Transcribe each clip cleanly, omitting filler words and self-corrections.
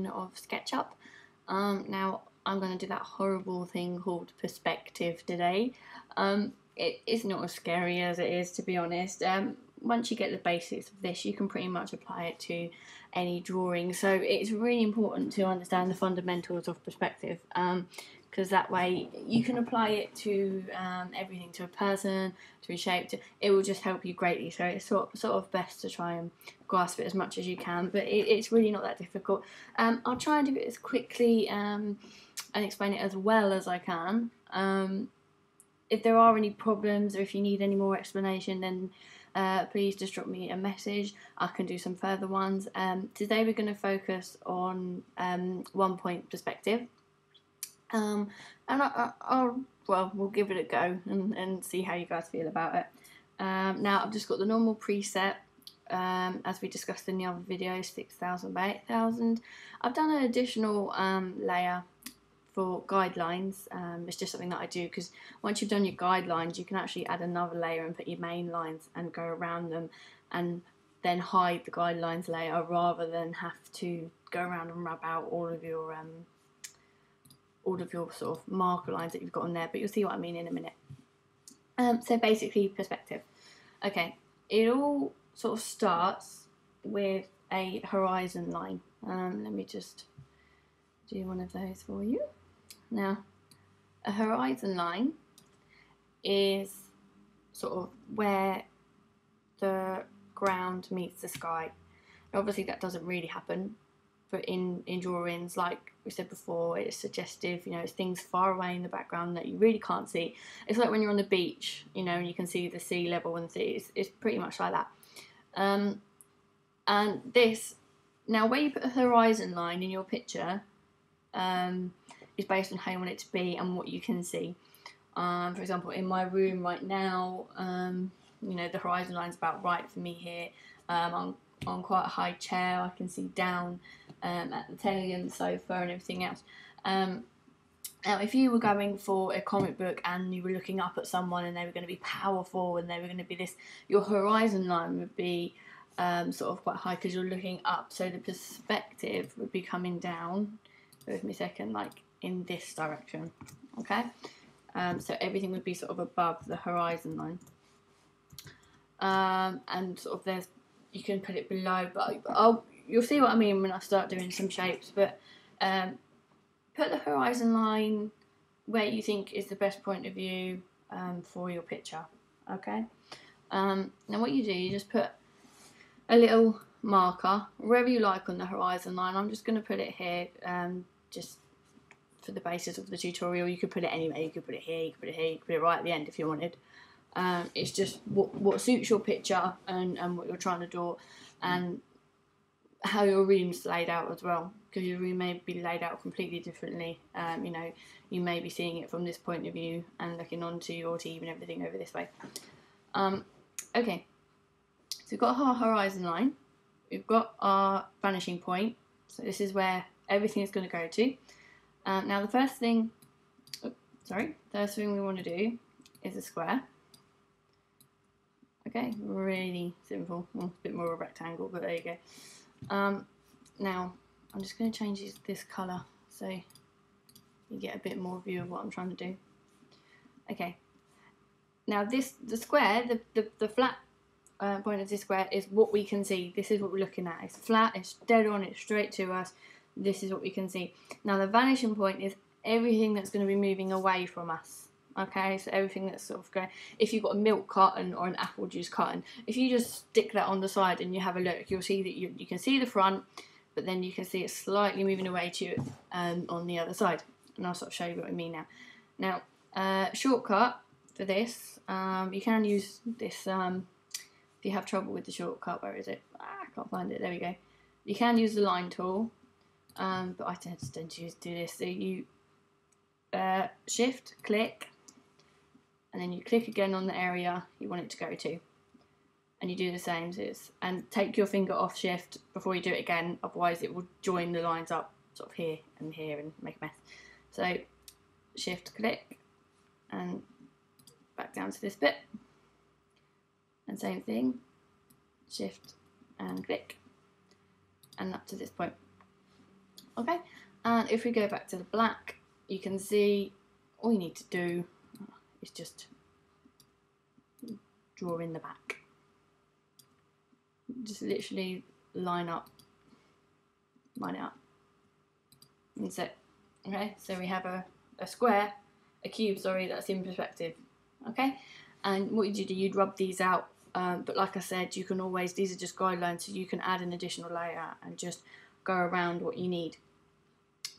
of SketchUp. Now I'm going to do that horrible thing called perspective today. It's not as scary as it is, to be honest. Once you get the basics of this, you can pretty much apply it to any drawing. So it's really important to understand the fundamentals of perspective, because that way you can apply it to everything, to a person, to a shape. It will just help you greatly. So it's sort of best to try and grasp it as much as you can, but it's really not that difficult. I'll try and do it as quickly and explain it as well as I can. If there are any problems or if you need any more explanation, then please just drop me a message. I can do some further ones. Today we're going to focus on 1 point perspective, and we'll give it a go and see how you guys feel about it. Now I've just got the normal preset, as we discussed in the other video, 6000 by 8000. I've done an additional layer for guidelines. It's just something that I do because once you've done your guidelines, you can actually add another layer and put your main lines and go around them, and then hide the guidelines layer rather than have to go around and rub out all of your sort of marker lines that you've got on there. But you'll see what I mean in a minute. So basically, perspective. Okay, it all sort of starts with a horizon line. Let me just do one of those for you. Now, a horizon line is sort of where the ground meets the sky. Obviously that doesn't really happen, but in drawings, like we said before, it's suggestive, it's things far away in the background that you really can't see. It's like when you're on the beach, and you can see the sea level and it's pretty much like that. And this, now where you put a horizon line in your picture, is based on how you want it to be and what you can see. For example, in my room right now, the horizon line's about right for me here. I'm on quite a high chair. I can see down at the telly and the sofa and everything else. Now, if you were going for a comic book and you were looking up at someone and they were going to be powerful and they were going to be this, your horizon line would be sort of quite high because you're looking up. So the perspective would be coming down. Bear with me a second, like in this direction. Okay, so everything would be sort of above the horizon line, and sort of you can put it below, but you'll see what I mean when I start doing some shapes. But put the horizon line where you think is the best point of view for your picture. Okay. Now what you do, you just put a little marker wherever you like on the horizon line. I'm just going to put it here, just for the basis of the tutorial. You could put it anywhere. You could put it here, you could put it here, you could put it right at the end if you wanted. It's just what suits your picture and what you're trying to draw, and how your room's laid out as well, because your room may be laid out completely differently. You may be seeing it from this point of view and looking onto your TV and everything over this way. Okay, so we've got our horizon line, we've got our vanishing point, so this is where everything is going to go to. Now the first thing we want to do is a square. Okay, really simple. Well, a bit more of a rectangle, but there you go. Now I'm just going to change this colour so you get a bit more view of what I'm trying to do. Okay. Now the square, the flat point of this square is what we can see. This is what we're looking at. It's flat, it's dead on, it's straight to us. This is what we can see. Now the vanishing point is everything that's going to be moving away from us. Okay, so everything that's sort of going, if you've got a milk carton or an apple juice carton, if you just stick that on the side and you have a look, you'll see that you can see the front, but then you can see it slightly moving away to you on the other side. And I'll sort of show you what I mean now. Now, shortcut for this, you can use this, if you have trouble with the shortcut, where is it? I can't find it, there we go. You can use the line tool, but I tend to do this. So you shift, click, and then you click again on the area you want it to go to, and you do the same. And take your finger off shift before you do it again, otherwise it will join the lines up sort of here and make a mess. So shift, click, and back down to this bit, and same thing, shift and click, and up to this point. Okay, and if we go back to the black, you can see all you need to do is just draw in the back. Just literally line it up. That's it. Okay, so we have a cube, sorry, that's in perspective. Okay, and what you do, you'd rub these out, but like I said, you can always, these are just guidelines, so you can add an additional layer and just go around what you need.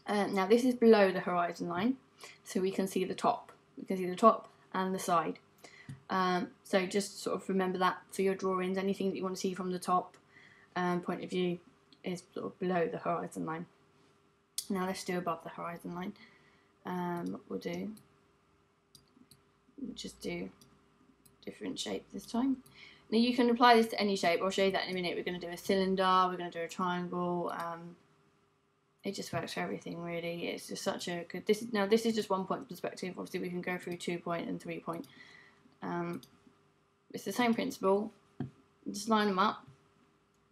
Now this is below the horizon line, so we can see the top. We can see the top and the side. So just sort of remember that for your drawings. Anything that you want to see from the top point of view is sort of below the horizon line. Now let's do above the horizon line. What we'll do, we'll just do different shape this time. Now you can apply this to any shape. I'll show you that in a minute. We're going to do a cylinder, we're going to do a triangle. It just works for everything really. It's just such a good, this is just 1 point perspective. Obviously we can go through 2 point and 3 point. It's the same principle. Just line them up,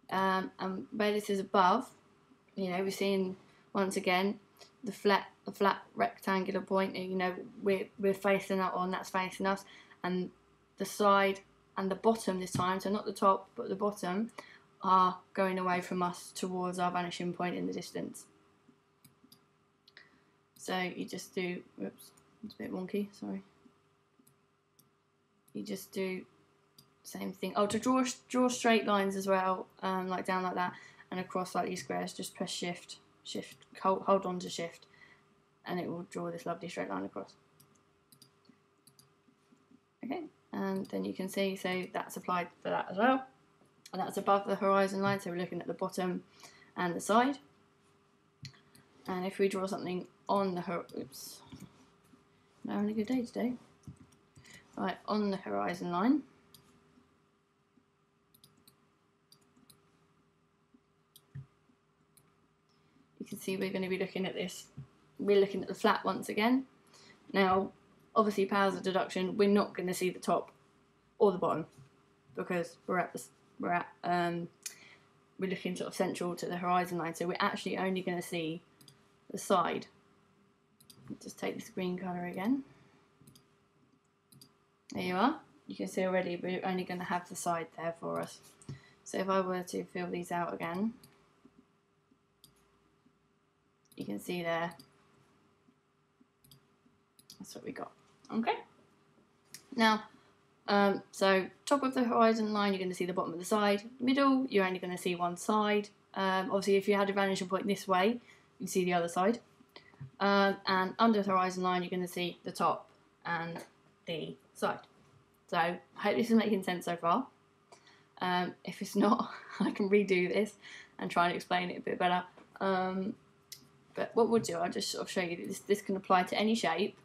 and where this is above, you know, we're seeing once again the flat rectangular point. You know, we're facing that on, that's facing us, and the side and the bottom this time, so not the top but the bottom, are going away from us towards our vanishing point in the distance. So you just do, whoops, it's a bit wonky, sorry. You just do the same thing. Oh, to draw straight lines as well, like down like that, and across like these squares, just press shift, hold on to shift, and it will draw this lovely straight line across. Okay, and then you can see, so that's applied for that as well. And that's above the horizon line, so we're looking at the bottom and the side. And if we draw something on the oops, I'm having a good day today. Right, on the horizon line, you can see we're going to be looking at this. We're looking at the flat once again. Now, obviously, powers of deduction, we're not going to see the top or the bottom because we're looking sort of central to the horizon line, so we're actually only going to see the side. Just take this green colour again. There you are. You can see already we're only going to have the side there for us. So if I were to fill these out again, you can see there, that's what we got. Okay. Now, so top of the horizon line, you're going to see the bottom of the side. Middle, you're only going to see one side. Obviously, if you had a vanishing point this way, you see the other side. And under the horizon line, you're going to see the top and the side. So I hope this is making sense so far. If it's not, I can redo this and try and explain it a bit better. But what we'll do, I'll just sort of show you that this can apply to any shape.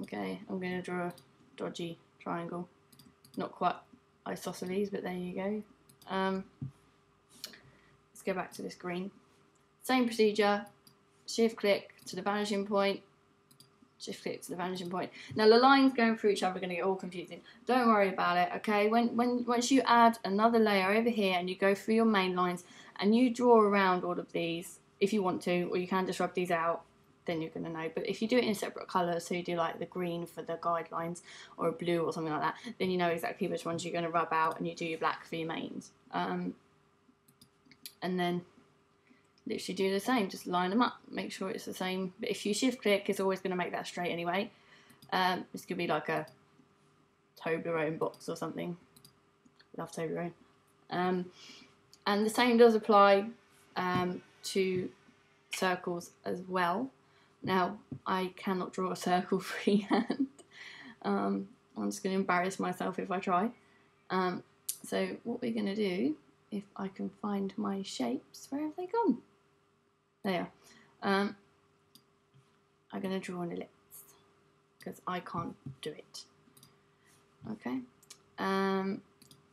Okay, I'm going to draw a dodgy triangle. Not quite isosceles, but there you go. Let's go back to this green. Same procedure, shift click to the vanishing point, shift click to the vanishing point. Now the lines going through each other are going to get all confusing. Don't worry about it, okay? Once you add another layer over here and you go through your main lines and you draw around all of these, if you want to, or you can just rub these out, then you're going to know. But if you do it in separate colours, so you do like the green for the guidelines or a blue or something like that, then you know exactly which ones you're going to rub out, and you do your black for your mains. And then literally do the same, just line them up, make sure it's the same. But if you shift click, it's always going to make that straight anyway. This could be like a Toblerone box or something. Love Toblerone. And the same does apply to circles as well. Now, I cannot draw a circle freehand. I'm just going to embarrass myself if I try. So what we're going to do, if I can find my shapes, where have they gone? There. I'm going to draw an ellipse because I can't do it. Okay. And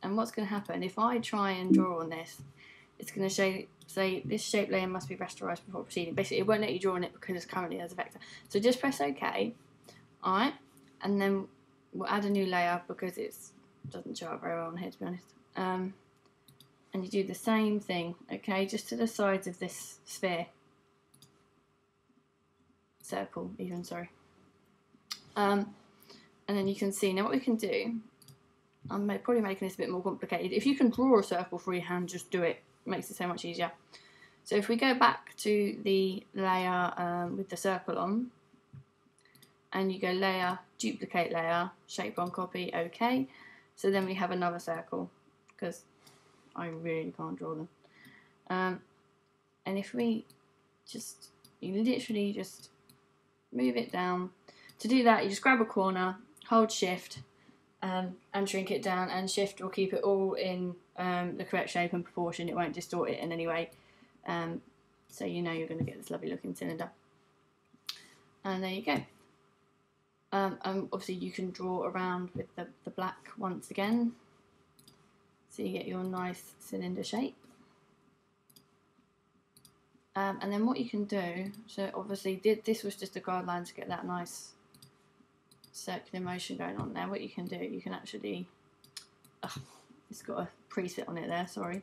what's going to happen if I try and draw on this? It's going to say this shape layer must be rasterized before proceeding. Basically, it won't let you draw on it because it's currently as a vector. So just press OK. All right, and then we'll add a new layer because it doesn't show up very well on here, to be honest. and you do the same thing, okay, just to the sides of this sphere. Circle, even, sorry. And then you can see, now what we can do, I'm probably making this a bit more complicated. If you can draw a circle freehand, just do it. It makes it so much easier. So if we go back to the layer with the circle on, and you go layer, duplicate layer, shape on copy, okay. So then we have another circle, because I really can't draw them. And if we just, you literally just move it down. To do that, you just grab a corner, hold shift, and shrink it down, and shift will keep it all in the correct shape and proportion. It won't distort it in any way. So you know you're going to get this lovely looking cylinder. And there you go. Obviously you can draw around with the black once again, so you get your nice cylinder shape. And then what you can do, so obviously this was just a guideline to get that nice circular motion going on there. What you can do, you can actually, it's got a preset on it there, sorry.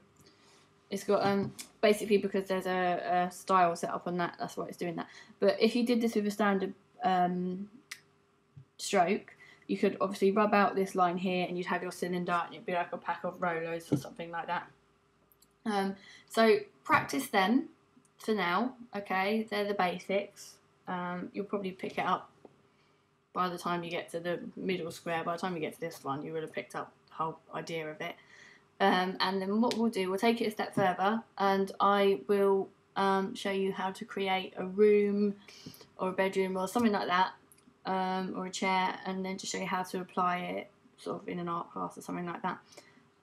It's got, basically because there's a style set up on that, that's why it's doing that. But if you did this with a standard stroke, you could obviously rub out this line here and you'd have your cylinder and it'd be like a pack of rollers or something like that. So practice then for now, okay, they're the basics. You'll probably pick it up by the time you get to the middle square. By the time you get to this one, you would have picked up the whole idea of it. And then what we'll do, we'll take it a step further, and I will show you how to create a room or a bedroom or something like that, or a chair, and then just show you how to apply it sort of in an art class or something like that.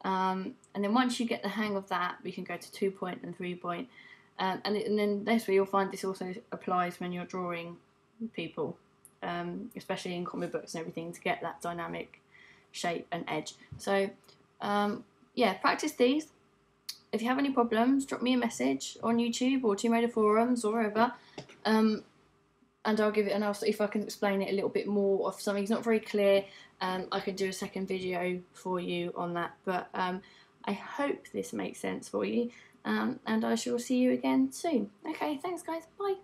And then once you get the hang of that, we can go to 2-point and 3-point. And then this way you'll find this also applies when you're drawing people, especially in comic books and everything, to get that dynamic shape and edge. So yeah, practice these. If you have any problems, drop me a message on YouTube or Tomb forums or wherever, and I'll give it an answer. If I can explain it a little bit more, or if something's not very clear, I can do a second video for you on that. But I hope this makes sense for you, and I shall see you again soon. Okay, thanks guys, bye.